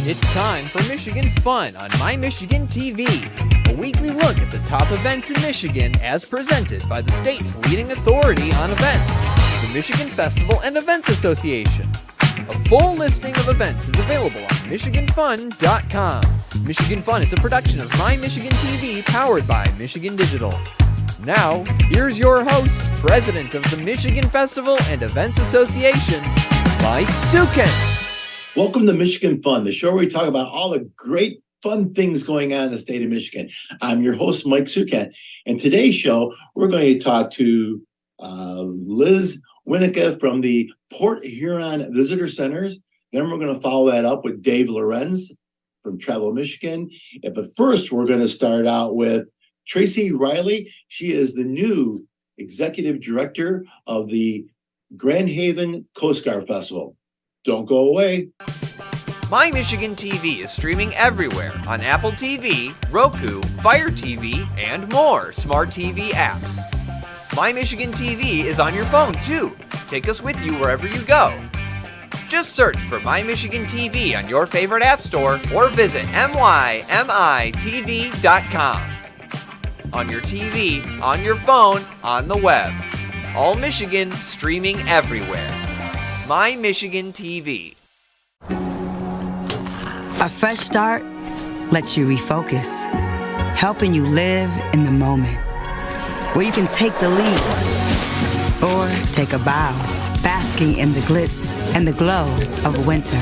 It's time for Michigan Fun on My Michigan TV, a weekly look at the top events in Michigan as presented by the state's leading authority on events, the Michigan Festival and Events Association. A full listing of events is available on MichiganFun.com. Michigan Fun is a production of My Michigan TV powered by Michigan Digital. Now, here's your host, President of the Michigan Festival and Events Association, Mike Sukin. Welcome to Michigan Fun, the show where we talk about all the great fun things going on in the state of Michigan. I'm your host, Mike Sukin, and today's show, we're going to talk to Liz Wineka from the Port Huron Visitor Centers. Then we're going to follow that up with Dave Lorenz from Travel Michigan. But first, we're going to start out with Tracy Riley. She is the new executive director of the Grand Haven Coast Guard Festival. Don't go away. My Michigan TV is streaming everywhere on Apple TV, Roku, Fire TV, and more smart TV apps. My Michigan TV is on your phone too. Take us with you wherever you go. Just search for My Michigan TV on your favorite app store or visit mymitv.com. On your TV, on your phone, on the web. All Michigan streaming everywhere. My Michigan TV. A fresh start lets you refocus, helping you live in the moment, where you can take the lead or take a bow, basking in the glitz and the glow of winter.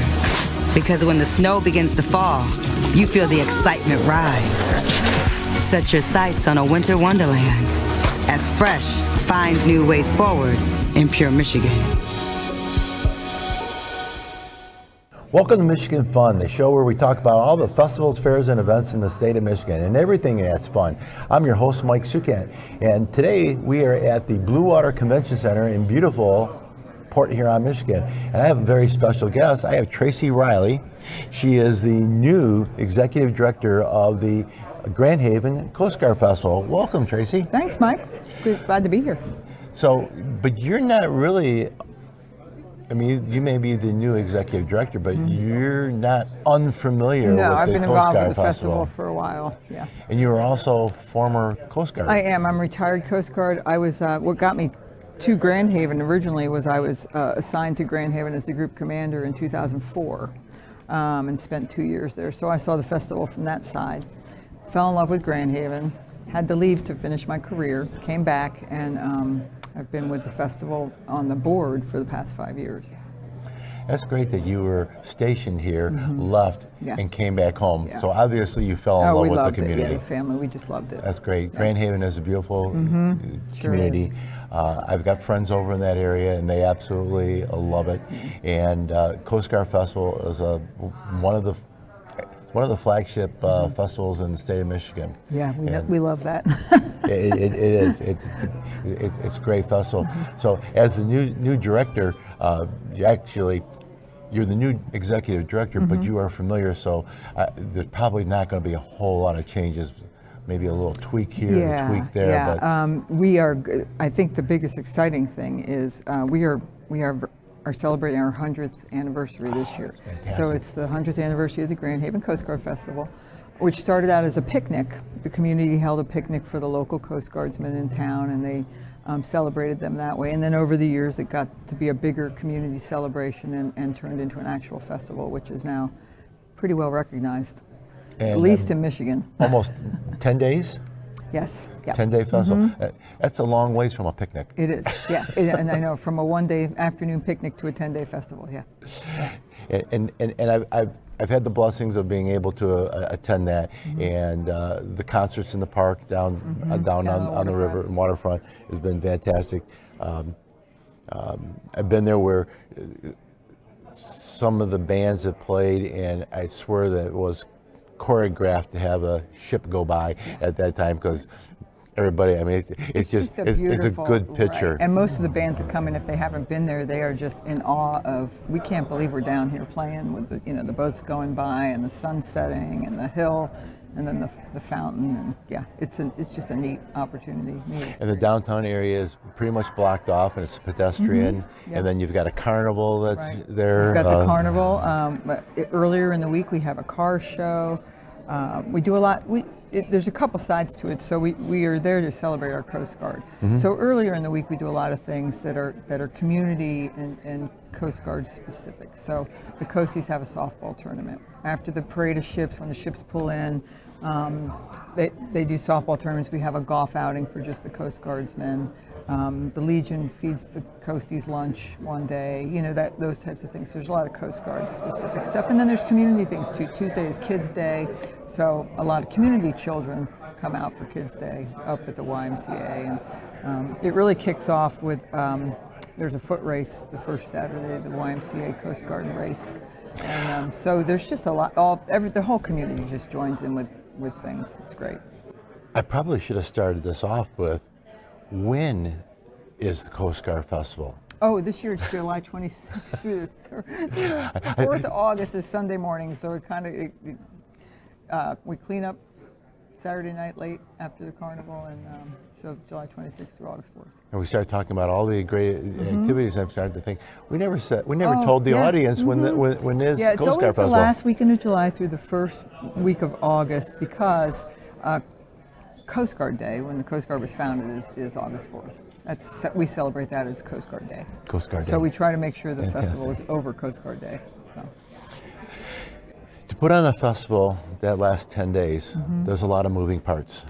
Because when the snow begins to fall, you feel the excitement rise. Set your sights on a winter wonderland as Fresh finds new ways forward in pure Michigan. Welcome to Michigan Fun, the show where we talk about all the festivals, fairs, and events in the state of Michigan and everything that's fun. I'm your host, Mike Sukin, and today we are at the Blue Water Convention Center in beautiful Port Huron, Michigan. And I have a very special guest. I have Tracy Riley. She is the new executive director of the Grand Haven Coast Guard Festival. Welcome, Tracy. Thanks, Mike. Glad to be here. So, but you're not really, I mean, you may be the new executive director, but you're not unfamiliar with the Coast Guard Festival. No, I've been involved with the festival for a while, yeah. And you were also former Coast Guard. I am. I'm retired Coast Guard. I was, what got me to Grand Haven originally was I was assigned to Grand Haven as the group commander in 2004 and spent 2 years there. So I saw the festival from that side. Fell in love with Grand Haven, had to leave to finish my career, came back, and I've been with the festival on the board for the past 5 years. That's great that you were stationed here, left, and came back home. Yeah. So obviously you fell in love with the community. Yeah, the family, we just loved it. That's great. Grand Haven is a beautiful community. Sure I've got friends over in that area, and they absolutely love it. And Coast Guard Festival is one of the flagship festivals in the state of Michigan. Yeah, we love that. it is. It's a great festival. So as the new director, you're the new executive director, but you are familiar. So there's probably not going to be a whole lot of changes. Maybe a little tweak here, a tweak there. Yeah, but we are. I think the biggest exciting thing is we are celebrating our 100th anniversary this year. So it's the 100th anniversary of the Grand Haven Coast Guard Festival, which started out as a picnic. The community held a picnic for the local Coast Guardsmen in town, and they celebrated them that way. And then over the years, it got to be a bigger community celebration and turned into an actual festival, which is now pretty well recognized, at least in Michigan. Almost 10 days? Yes. Yeah. 10-day festival. That's a long ways from a picnic. It is, yeah. And I know, from a one-day afternoon picnic to a 10-day festival, yeah. And I've had the blessings of being able to attend that, and the concerts in the park down on the river and waterfront has been fantastic. I've been there where some of the bands have played, and I swear that it was choreographed to have a ship go by at that time, because everybody, I mean, it's a good picture. Right. And most of the bands that come in, if they haven't been there, they are just in awe of, we can't believe we're down here playing with the boats going by and the sun setting and the hill. and then the fountain, and yeah, it's just a neat opportunity. And the downtown area is pretty much blocked off, and it's pedestrian. Yep. And then you've got a carnival that's Right. there. We've got the carnival. But earlier in the week, we have a car show. We do a lot. There's a couple sides to it. So we are there to celebrate our Coast Guard. So earlier in the week, we do a lot of things that are community and Coast Guard specific. So the Coasties have a softball tournament. After the parade of ships, when the ships pull in, they do softball tournaments. We have a golf outing for just the Coast Guardsmen. The Legion feeds the Coasties lunch one day, those types of things. So there's a lot of Coast Guard specific stuff. And then there's community things too. Tuesday is Kids Day, so a lot of community children come out for Kids Day up at the YMCA. And it really kicks off with, there's a foot race the first Saturday, the YMCA Coast Guard race. And so there's just a lot, the whole community just joins in with things. It's great. I probably should have started this off with, when is the Coast Guard Festival? Oh, this year it's July 26th through the 4th of August is Sunday morning, so it we clean up Saturday night late after the carnival, and so July 26th through August 4th. And we started talking about all the great activities, and I started to think, we never told the audience when is Coast Guard Festival. It's always the last weekend of July through the first week of August, because Coast Guard Day, when the Coast Guard was founded, is August 4th. We celebrate that as Coast Guard Day. Coast Guard Day. So we try to make sure the Fantastic. festival is over Coast Guard Day. So. To put on a festival that lasts 10 days, there's a lot of moving parts,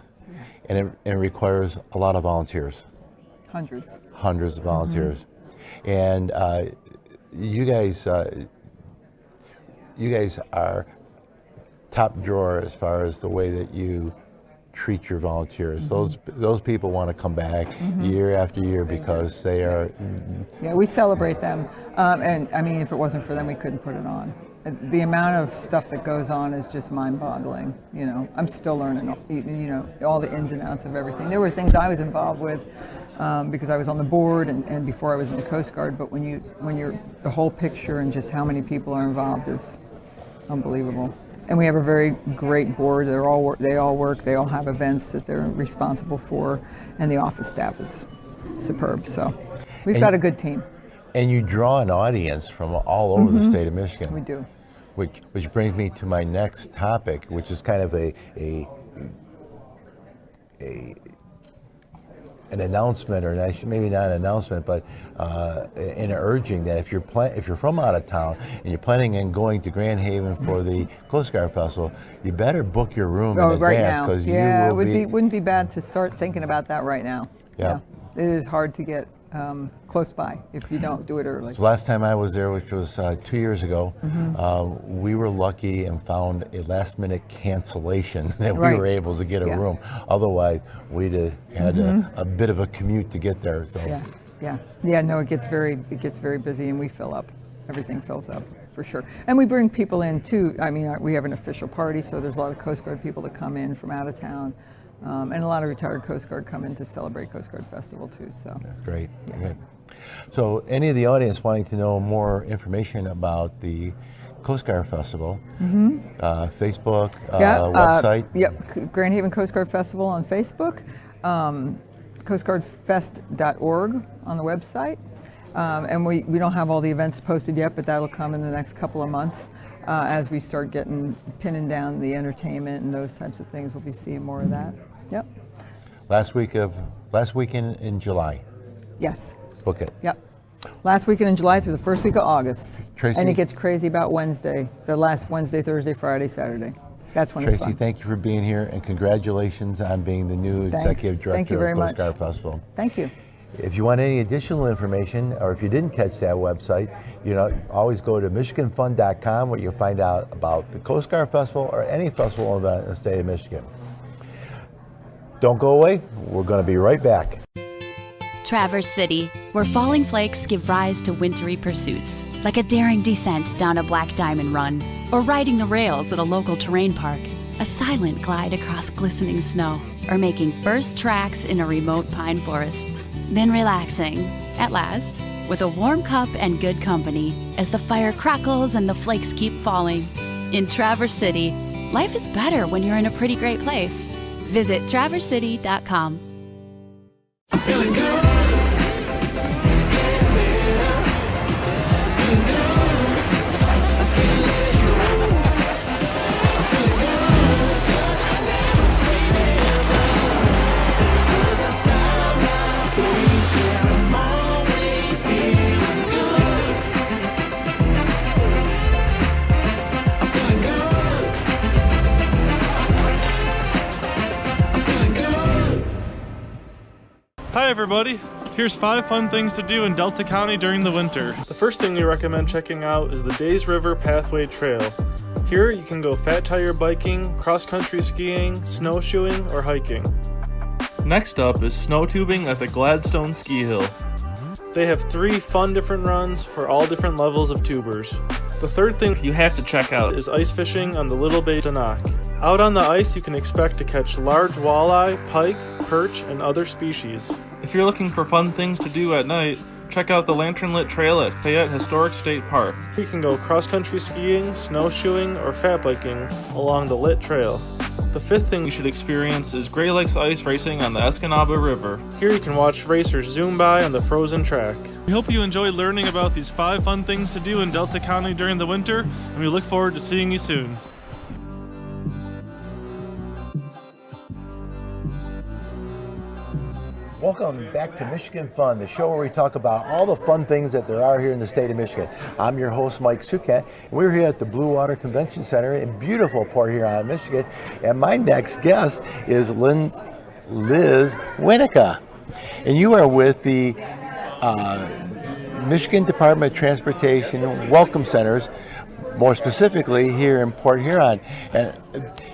and it requires a lot of volunteers. Hundreds of volunteers. And you guys are top drawer as far as the way that you treat your volunteers. Those people want to come back year after year because they are. Yeah, we celebrate them, and I mean, if it wasn't for them, we couldn't put it on. The amount of stuff that goes on is just mind-boggling. I'm still learning. All the ins and outs of everything. There were things I was involved with because I was on the board and before I was in the Coast Guard. But when you're the whole picture and just how many people are involved is unbelievable. And we have a very great board. They all work. They all have events that they're responsible for, and the office staff is superb. So we've got a good team. And you draw an audience from all over the state of Michigan. We do. Which brings me to my next topic, which is kind of an announcement, or maybe not an announcement, but an urging that if you're from out of town and you're planning on going to Grand Haven for the Coast Guard Festival, you better book your room in advance, because it wouldn't be bad to start thinking about that right now. Yeah. It is hard to get close by if you don't do it early. So last time I was there, which was 2 years ago, we were lucky and found a last-minute cancellation that we were able to get a room. Otherwise, we'd have had a bit of a commute to get there. So. Yeah. No, it gets very busy, and we fill up. Everything fills up for sure. And we bring people in too. I mean, we have an official party, so there's a lot of Coast Guard people that come in from out of town. And a lot of retired Coast Guard come in to celebrate Coast Guard Festival too. So that's great. Yeah. Great. So any of the audience wanting to know more information about the Coast Guard Festival, Facebook, website? Yep, Grand Haven Coast Guard Festival on Facebook, coastguardfest.org on the website. And we don't have all the events posted yet, but that'll come in the next couple of months. As we start pinning down the entertainment and those types of things, we'll be seeing more of that. Yep. Last weekend in July. Yes. Book it. Yep. Last weekend in July through the first week of August. Tracy? And it gets crazy about Wednesday, the last Wednesday, Thursday, Friday, Saturday. That's when it's fun. Tracy, thank you for being here, and congratulations on being the new Executive Director of Coast Guard Festival. Thank you. If you want any additional information, or if you didn't catch that website, always go to MichiganFun.com, where you'll find out about the Coast Guard Festival or any festival event in the state of Michigan. Don't go away. We're going to be right back. Traverse City, where falling flakes give rise to wintry pursuits, like a daring descent down a black diamond run, or riding the rails at a local terrain park, a silent glide across glistening snow, or making first tracks in a remote pine forest. Then relaxing, at last, with a warm cup and good company as the fire crackles and the flakes keep falling. In Traverse City, Life is better when you're in a pretty great place. Visit traversity.com. Hi everybody! Here's 5 fun things to do in Delta County during the winter. The first thing we recommend checking out is the Days River Pathway Trail. Here you can go fat tire biking, cross-country skiing, snowshoeing, or hiking. Next up is snow tubing at the Gladstone Ski Hill. They have 3 fun different runs for all different levels of tubers. The third thing you have to check out is ice fishing on the Little Bay Danach. Out on the ice, you can expect to catch large walleye, pike, perch, and other species. If you're looking for fun things to do at night, check out the Lantern Lit Trail at Fayette Historic State Park. You can go cross-country skiing, snowshoeing, or fat biking along the Lit Trail. The fifth thing you should experience is Gray Lakes ice racing on the Escanaba River. Here you can watch racers zoom by on the frozen track. We hope you enjoy learning about these 5 fun things to do in Delta County during the winter, and we look forward to seeing you soon. Welcome back to Michigan Fun, the show where we talk about all the fun things that there are here in the state of Michigan. I'm your host, Mike Sukat, and we're here at the Blue Water Convention Center in beautiful Port Huron, Michigan. And my next guest is Liz Wineka. And you are with the Michigan Department of Transportation Welcome Centers, more specifically here in Port Huron. And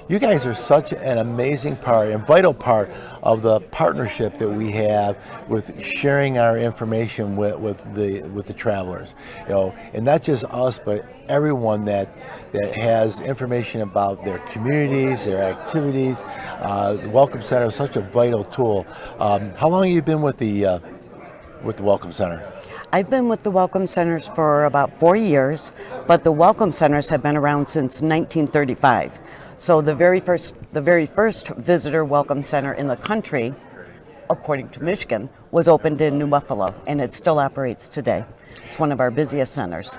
you guys are such an amazing part and vital part of the partnership that we have with sharing our information with the travelers. You know, and not just us, but everyone that has information about their communities, their activities. The Welcome Center is such a vital tool. How long have you been with the Welcome Center? I've been with the Welcome Centers for about 4 years, but the Welcome Centers have been around since 1935. So the very first visitor Welcome Center in the country, according to Michigan, was opened in New Buffalo, and it still operates today. It's one of our busiest centers.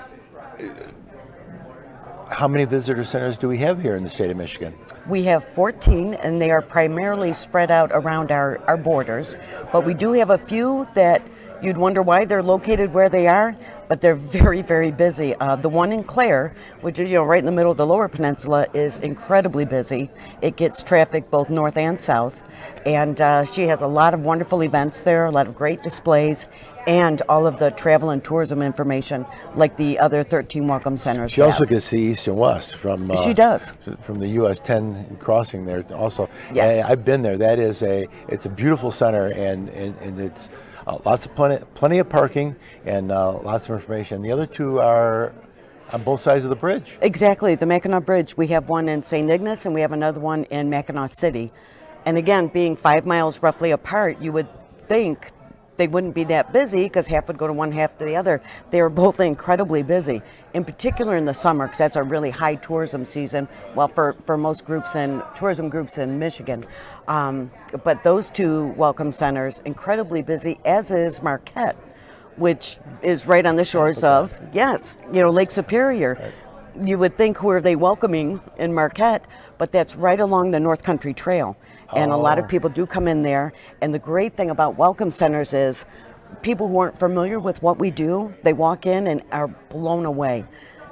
How many visitor centers do we have here in the state of Michigan? We have 14, and they are primarily spread out around our borders, but we do have a few that you'd wonder why they're located where they are, but they're very, very busy. The one in Clare, which is right in the middle of the Lower Peninsula, is incredibly busy. It gets traffic both north and south, and she has a lot of wonderful events there, a lot of great displays, and all of the travel and tourism information like the other 13 Welcome Centers. She also gets the east and west from. She does. From the US 10 crossing there also. Yes. I've been there. It's a beautiful center, and it's plenty of parking and lots of information. The other 2 are on both sides of the bridge. Exactly, the Mackinac Bridge. We have one in St. Ignace and we have another one in Mackinac City. And again, being 5 miles roughly apart, you would think they wouldn't be that busy because half would go to one, half to the other. They are both incredibly busy, in particular in the summer, because that's a really high tourism season, well, for most groups and tourism groups in Michigan. But those 2 Welcome Centers, incredibly busy, as is Marquette, which is right on the shores of, Lake Superior. Right. You would think, who are they welcoming in Marquette? But that's right along the North Country Trail. And a lot of people do come in there. And the great thing about Welcome Centers is people who aren't familiar with what we do, they walk in and are blown away.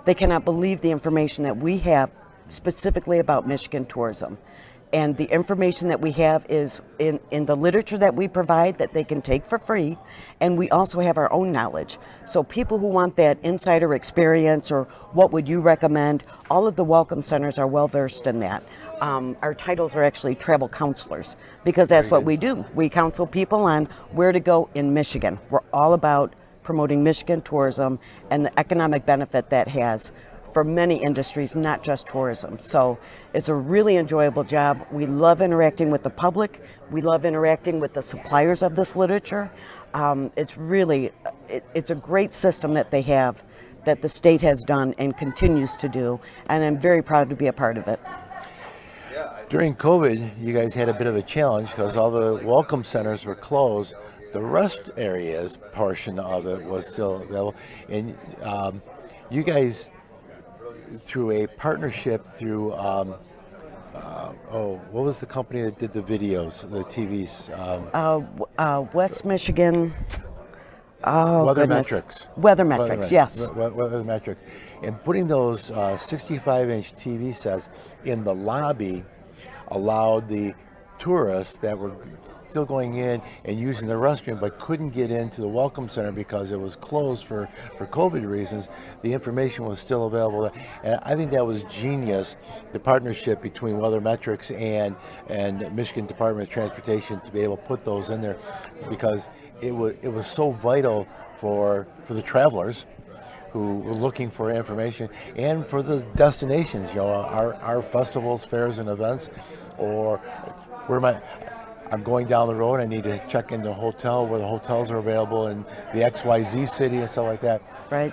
They cannot believe the information that we have specifically about Michigan tourism. And the information that we have is in the literature that we provide that they can take for free. And we also have our own knowledge. So people who want that insider experience or what would you recommend, all of the Welcome Centers are well versed in that. Our titles are actually travel counselors because that's what we do. We counsel people on where to go in Michigan. We're all about promoting Michigan tourism and the economic benefit that has for many industries, not just tourism. So it's a really enjoyable job. We love interacting with the public. We love interacting with the suppliers of this literature. It's a great system that they have, that the state has done and continues to do, and I'm very proud to be a part of it. During COVID, you guys had a bit of a challenge because all the welcome centers were closed. The rest areas portion of it was still available. And you guys, through a partnership through, what was the company that did the videos, the TVs? West Michigan. Weathermetrics. Weathermetrics, yes. Weathermetrics. And putting those 65-inch TV sets in the lobby allowed the tourists that were still going in and using the restroom but couldn't get into the Welcome Center because it was closed for COVID reasons. The information was still available. And I think that was genius, the partnership between Weathermetrics and Michigan Department of Transportation to be able to put those in there, because it was so vital for the travelers who were looking for information, and for the destinations, our festivals, fairs, and events, or I'm going down the road, I need to check into a hotel where the hotels are available in the XYZ city and stuff like that. Right.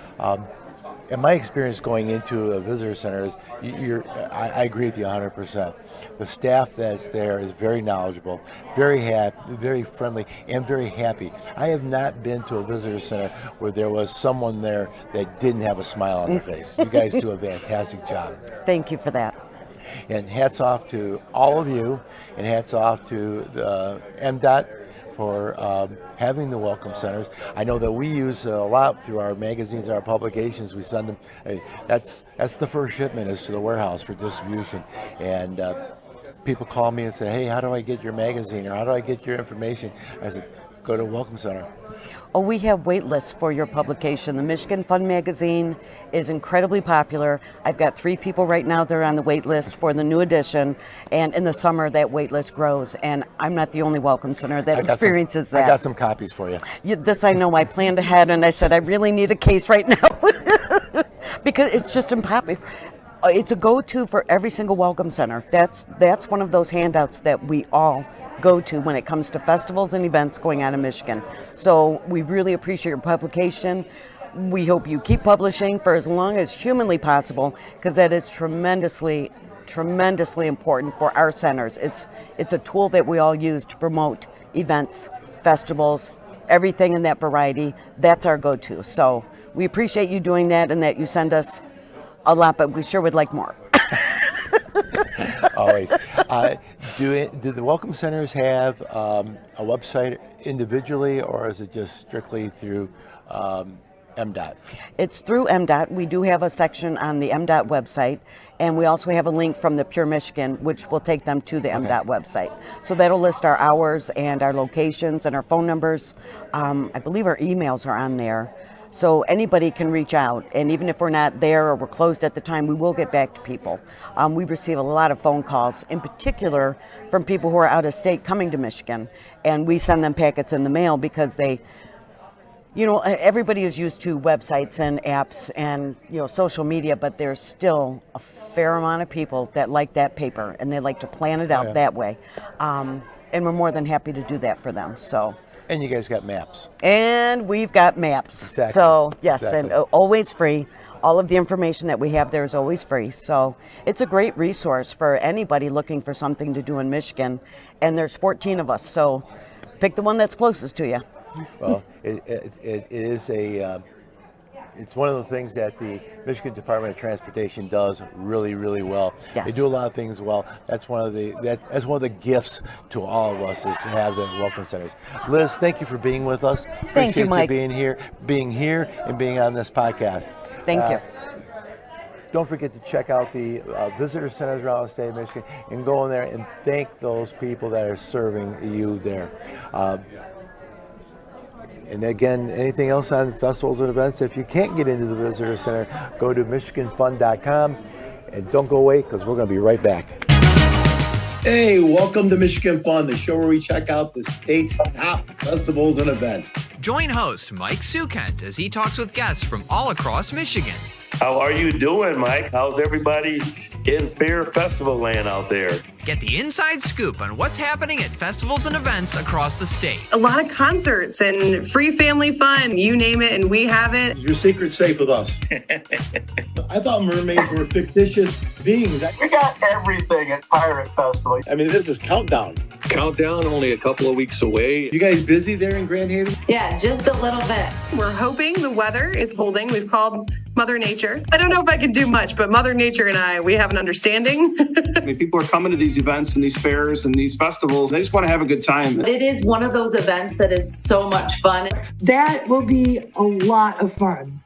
And my experience going into a visitor center is, I agree with you 100%. The staff that's there is very knowledgeable, very happy, very friendly, and very happy. I have not been to a visitor center where there was someone there that didn't have a smile on their face. You guys do a fantastic job. Thank you for that. And hats off to all of you, and hats off to the MDOT for having the welcome centers. I know that we use a lot through our magazines, our publications. We send them. That's the first shipment is to the warehouse for distribution, and people call me and say, "Hey, how do I get your magazine, or how do I get your information?" I said, "Go to Welcome Center." Oh, we have wait lists for your publication. The Michigan Fun magazine is incredibly popular. I've got 3 people right now that are on the wait list for the new edition, and in the summer that wait list grows, and I'm not the only Welcome Center that experiences that. I got some copies for you. This I know. I planned ahead, and I said I really need a case right now because it's just unpopular. It's a go-to for every single Welcome Center. That's one of those handouts that we all go to when it comes to festivals and events going on in Michigan. So we really appreciate your publication. We hope you keep publishing for as long as humanly possible, because that is tremendously important for our centers. It's a tool that we all use to promote events, festivals, everything in that variety. That's our go-to. So we appreciate you doing that, and that you send us a lot, but we sure would like more. Always. Do the Welcome Centers have a website individually, or is it just strictly through MDOT? It's through MDOT. We do have a section on the MDOT website, and we also have a link from the Pure Michigan, which will take them to the MDOT website. So that'll list our hours and our locations and our phone numbers. I believe our emails are on there. So anybody can reach out, and even if we're not there or we're closed at the time, we will get back to people. We receive a lot of phone calls, in particular from people who are out of state coming to Michigan, and we send them packets in the mail because they, everybody is used to websites and apps and, social media, but there's still a fair amount of people that like that paper, and they like to plan it out that way. And we're more than happy to do that for them. So. And you guys got maps. And we've got maps. Exactly. So, yes, exactly. And always free. All of the information that we have there is always free. So it's a great resource for anybody looking for something to do in Michigan. And there's 14 of us, so pick the one that's closest to you. Well, it is it's one of the things that the Michigan Department of Transportation does really, really well. Yes. They do a lot of things well. That's one of the gifts to all of us, is to have the welcome centers. Liz, thank you for being with us. Thank you, Mike. Appreciate you being here and being on this podcast. Thank you. Don't forget to check out the visitor centers around the state of Michigan, and go in there and thank those people that are serving you there. And again, anything else on festivals and events, if you can't get into the visitor center, go to MichiganFun.com, and don't go away, because we're going to be right back. Hey, welcome to Michigan Fun, the show where we check out the state's top festivals and events. Join host Mike Sukent as he talks with guests from all across Michigan. How are you doing, Mike? How's everybody in Fair Festival land out there. Get the inside scoop on what's happening at festivals and events across the state. A lot of concerts and free family fun, you name it, and we have it. Your secret's safe with us. I thought mermaids were fictitious beings. We got everything at Pirate Festival. I mean, this is countdown. Countdown only a couple of weeks away. You guys busy there in Grand Haven? Yeah, just a little bit. We're hoping the weather is holding. We've called Mother Nature. I don't know if I can do much, but Mother Nature and I, we have an understanding. I mean, people are coming to these events and these fairs and these festivals. They just want to have a good time. It is one of those events that is so much fun. That will be a lot of fun.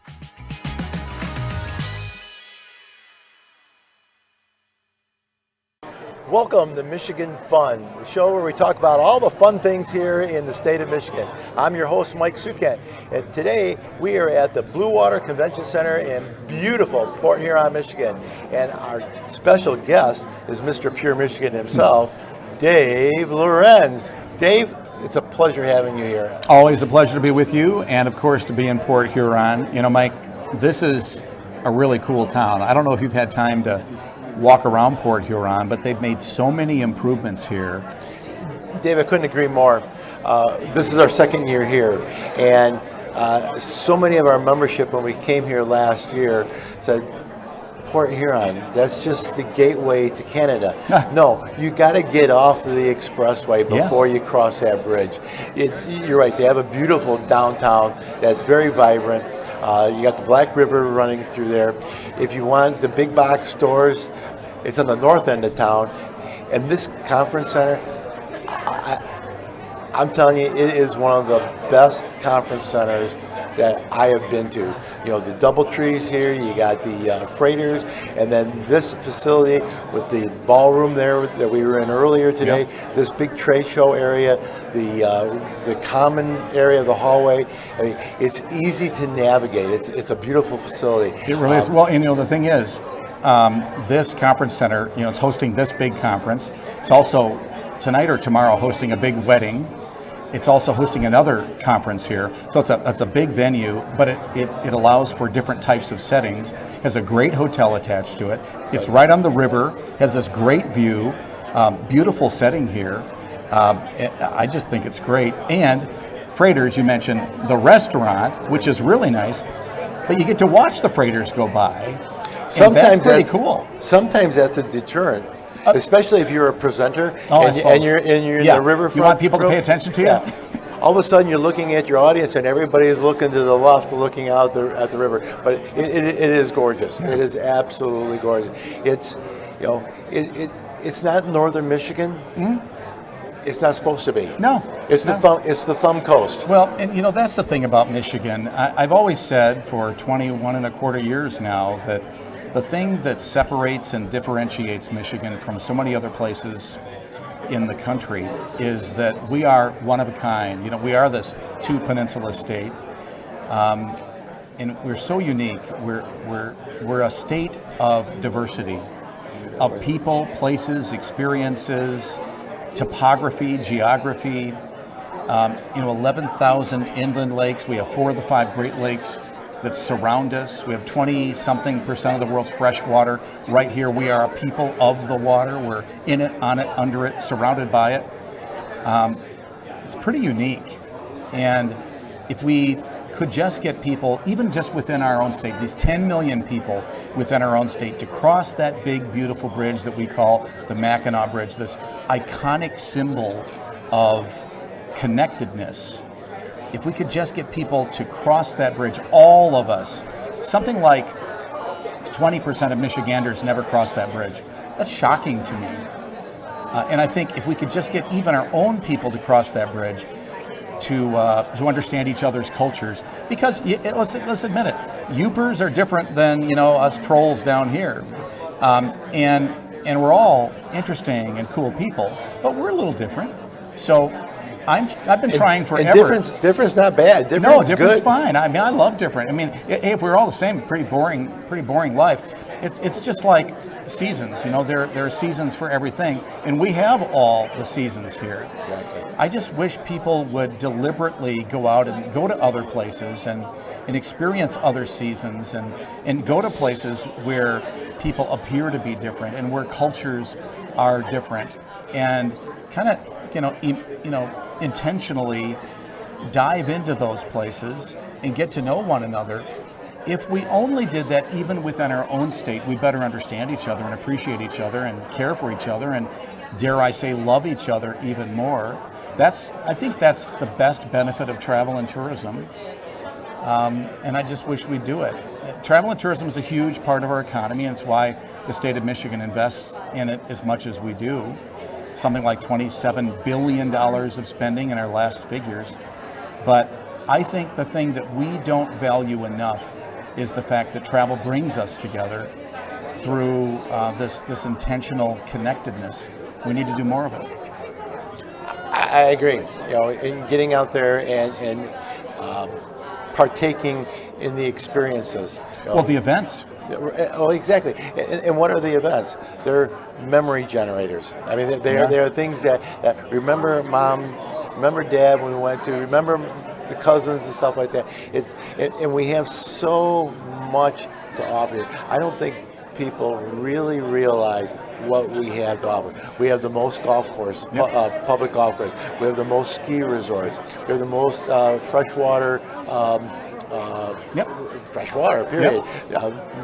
Welcome to Michigan Fun, the show where we talk about all the fun things here in the state of Michigan. I'm your host, Mike Sukan, and today we are at the Blue Water Convention Center in beautiful Port Huron, Michigan. And our special guest is Mr. Pure Michigan himself, Dave Lorenz. Dave, it's a pleasure having you here. Always a pleasure to be with you, and of course to be in Port Huron. You know, Mike, this is a really cool town. I don't know if you've had time to walk around Port Huron, but they've made so many improvements here. Dave, I couldn't agree more. This is our second year here, and so many of our membership when we came here last year said, Port Huron, that's just the gateway to Canada. No, you got to get off the expressway before you cross that bridge. You're right, they have a beautiful downtown that's very vibrant. You got the Black River running through there. If you want the big box stores, it's on the north end of town. And this conference center, I'm telling you, it is one of the best conference centers that I have been to. You know, the DoubleTrees here, you got the freighters, and then this facility with the ballroom there that we were in earlier today, this big trade show area, the common area, the hallway. I mean, it's easy to navigate. It's a beautiful facility. It really is. Well, and you know, the thing is, this conference center, you know, it's hosting this big conference. It's also tonight or tomorrow hosting a big wedding. It's also hosting another conference here, so it's a big venue, but it allows for different types of settings. Has a great hotel attached to it. It's right on the river, has this great view, beautiful setting here. I just think it's great. And freighters, you mentioned the restaurant, which is really nice, but you get to watch the freighters go by. Sometimes that's pretty cool. Sometimes that's a deterrent. Especially if you're a presenter and you're in the riverfront. You want people to pay attention to you? All of a sudden you're looking at your audience and everybody's looking to the left, looking out at the river. But it is gorgeous. It is absolutely gorgeous. It's, you know, it's not northern Michigan. Mm-hmm. It's not supposed to be. No. It's the thumb coast. Well, and you know, that's the thing about Michigan. I've always said for 21 and a quarter years now that the thing that separates and differentiates Michigan from so many other places in the country is that we are one of a kind. You know, we are this two-peninsula state, and we're so unique. We're a state of diversity, of people, places, experiences, topography, geography. 11,000 inland lakes. We have 4 of the 5 Great Lakes that surround us. We have 20-something% of the world's fresh water right here. We are a people of the water. We're in it, on it, under it, surrounded by it. It's pretty unique. And if we could just get people, even just within our own state, these 10 million people within our own state, to cross that big, beautiful bridge that we call the Mackinac Bridge, this iconic symbol of connectedness. If we could just get people to cross that bridge, all of us, something like 20% of Michiganders never cross that bridge. That's shocking to me. And I think if we could just get even our own people to cross that bridge, to understand each other's cultures, because let's admit it, Yoopers are different than, you know, us trolls down here, and we're all interesting and cool people, but we're a little different. So I've been trying forever. And difference not bad. Difference is fine. I mean, I love different. I mean, if we were all the same, pretty boring life. it's just like seasons. There are seasons for everything, and we have all the seasons here. Exactly. I just wish people would deliberately go out and go to other places and experience other seasons and go to places where people appear to be different and where cultures are different, and kind of intentionally dive into those places and get to know one another. If we only did that even within our own state, we better understand each other and appreciate each other and care for each other and, dare I say, love each other even more. I think that's the best benefit of travel and tourism, and I just wish we'd do it. Travel and tourism is a huge part of our economy, and it's why the state of Michigan invests in it as much as we do. Something like $27 billion of spending in our last figures. But I think the thing that we don't value enough is the fact that travel brings us together through this intentional connectedness. We need to do more of it. I agree. In getting out there and partaking in the experiences. Well, the events. Oh, exactly. And what are the events? They're memory generators. I mean, they are things that remember mom, remember dad when we went to, remember the cousins and stuff like that. And we have so much to offer. I don't think people really realize what we have to offer. We have the most golf course, public golf course. We have the most ski resorts. We have the most freshwater. Freshwater, period.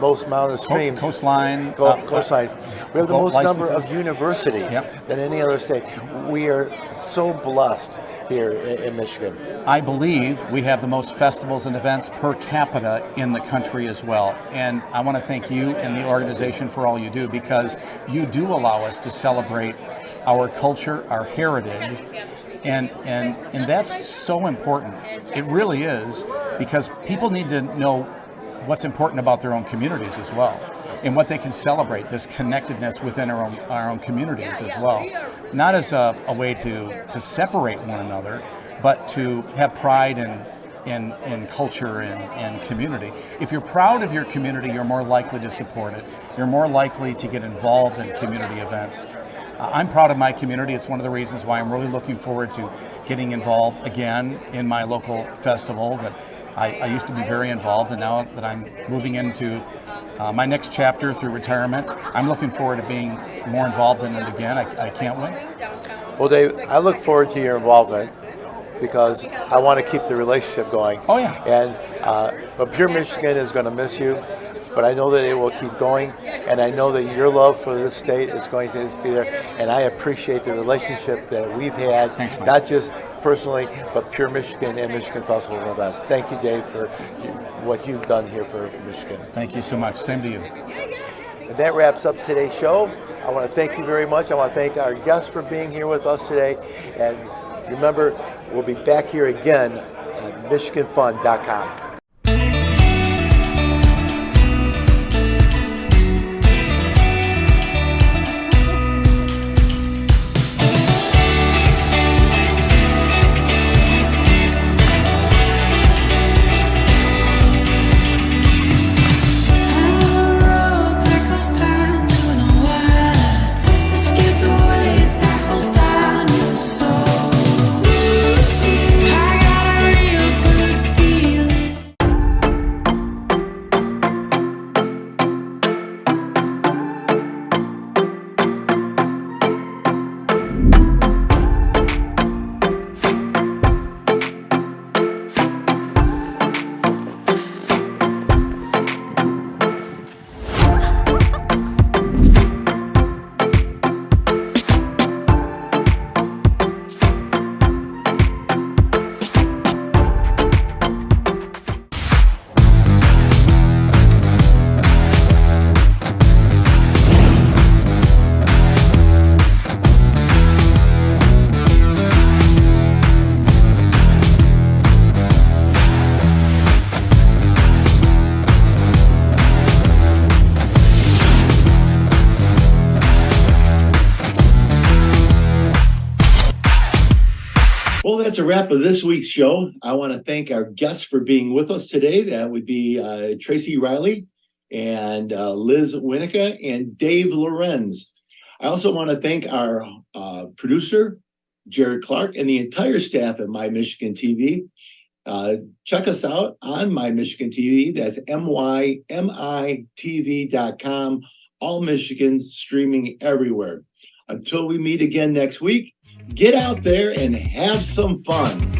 Most mountain streams. Coastline. Coastline. We have the most licenses. number of universities than any other state. We are so blessed here in Michigan. I believe we have the most festivals and events per capita in the country as well. And I want to thank you and the organization for all you do, because you do allow us to celebrate our culture, our heritage. And that's so important. It really is, because people need to know what's important about their own communities as well, and what they can celebrate, this connectedness within our own communities as well. Not as a way to separate one another, but to have pride in culture and community. If you're proud of your community, you're more likely to support it. You're more likely to get involved in community events. I'm proud of my community. It's one of the reasons why I'm really looking forward to getting involved again in my local festival that I used to be very involved, and now that I'm moving into my next chapter through retirement, I'm looking forward to being more involved in it again. I can't wait. Well, Dave, I look forward to your involvement, because I want to keep the relationship going. Oh, yeah. And but Pure Michigan is going to miss you, but I know that it will keep going, and I know that your love for this state is going to be there, and I appreciate the relationship that we've had. Thanks, Mike. Not just personally, but Pure Michigan and Michigan Festivals and Events. Thank you, Dave, for what you've done here for Michigan. Thank you so much. Same to you. And that wraps up today's show. I want to thank you very much. I want to thank our guests for being here with us today. And remember, we'll be back here again at MichiganFun.com. Well, that's a wrap of this week's show. I want to thank our guests for being with us today. That would be Tracy Riley and Liz Wineka and Dave Lorenz. I also want to thank our producer, Jared Clark, and the entire staff at My Michigan TV. Check us out on My Michigan TV. That's mymitv.com. All Michigan, streaming everywhere. Until we meet again next week, get out there and have some fun.